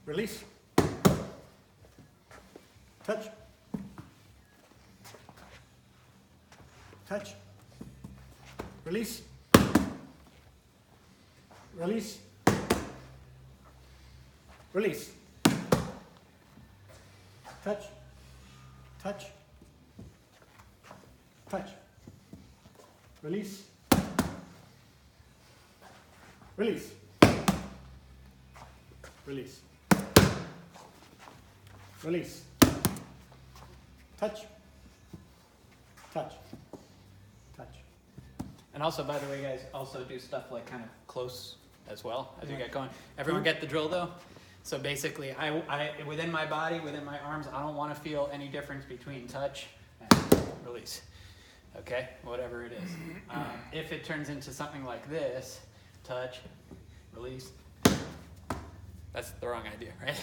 Release. Touch. Touch. Release. Release. Release. Touch. Touch. Touch. Release. Release. Release. Release. Touch. Touch. Touch. And also, by the way, guys, also do stuff like kind of close as well as you get going. Everyone get the drill though? So basically, I within my body, within my arms, I don't want to feel any difference between touch and release. Okay, whatever it is. If it turns into something like this, touch, release, that's the wrong idea, right?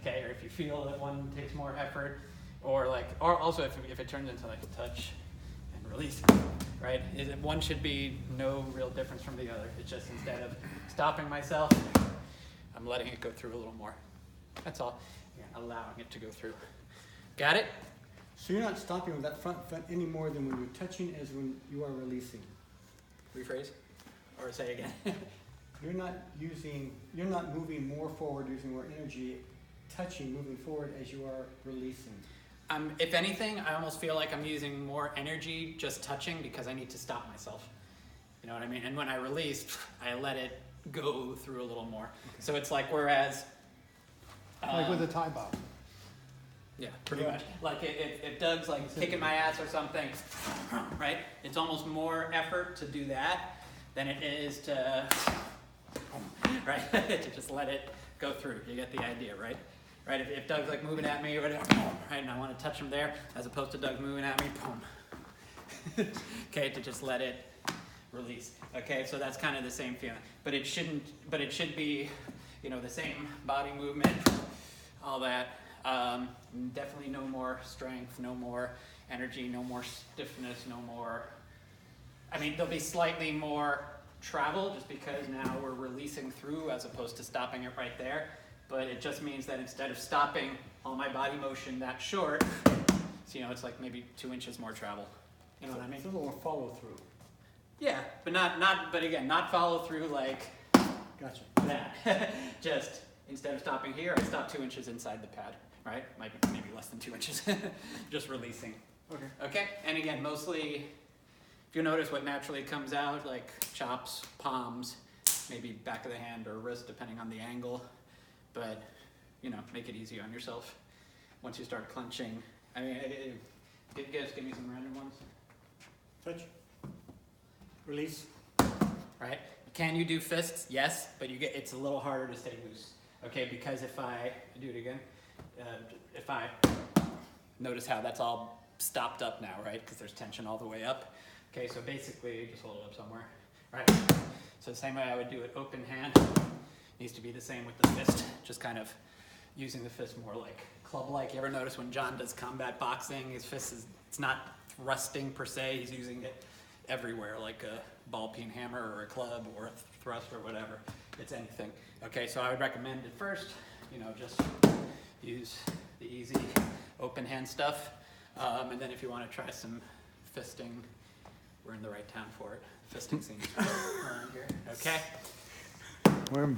Okay, or if you feel that one takes more effort, or also if it turns into like touch and release, right? One should be no real difference from the other. It's just instead of stopping myself, I'm letting it go through a little more. That's all. Again, allowing it to go through. Got it? So you're not stopping with that front foot any more than when you're touching as when you are releasing. Rephrase? Or say again. You're not moving more forward using more energy, touching, moving forward as you are releasing. If anything, I almost feel like I'm using more energy just touching because I need to stop myself. You know what I mean? And when I release, I let it go through a little more. Okay. So it's like whereas... like with a Thai bob. Yeah, pretty much. Like if Doug's like kicking my ass or something, right? It's almost more effort to do that than it is to, right? To just let it go through. You get the idea, right? Right? If Doug's like moving at me or whatever, right, and I want to touch him there, as opposed to Doug moving at me, boom. Okay, to just let it release. Okay, so that's kind of the same feeling. But it should be, you know, the same body movement, all that. Definitely no more strength, no more energy, no more stiffness, no more, I mean, there'll be slightly more travel just because now we're releasing through as opposed to stopping it right there. But it just means that instead of stopping all my body motion that short, so, you know, it's like maybe 2 inches more travel. You know what I mean? It's a little more follow through. Yeah, but but again, not follow through like Gotcha. that. Just instead of stopping here, I stop 2 inches inside the pad, right? Maybe less than 2 inches. Just releasing. Okay. Okay, and again, mostly, if you notice what naturally comes out, like chops, palms, maybe back of the hand or wrist, depending on the angle. But, you know, make it easy on yourself. Once you start clenching, I mean, give me some random ones. Touch. Release. Right? Can you do fists? Yes, but it's a little harder to stay loose. Okay, because if I do it again, if I notice how that's all stopped up now, right? Because there's tension all the way up. Okay, so basically just hold it up somewhere, right? So the same way I would do it, open hand, needs to be the same with the fist. Just kind of using the fist more like club-like. You ever notice when John does combat boxing, his fist it's not thrusting per se, he's using it everywhere, like a ball peen hammer or a club or a thrust or whatever. It's anything. Okay, so I would recommend at first, you know, just use the easy open hand stuff. And then if you want to try some fisting, we're in the right town for it. Fisting seems around here. Okay. We're in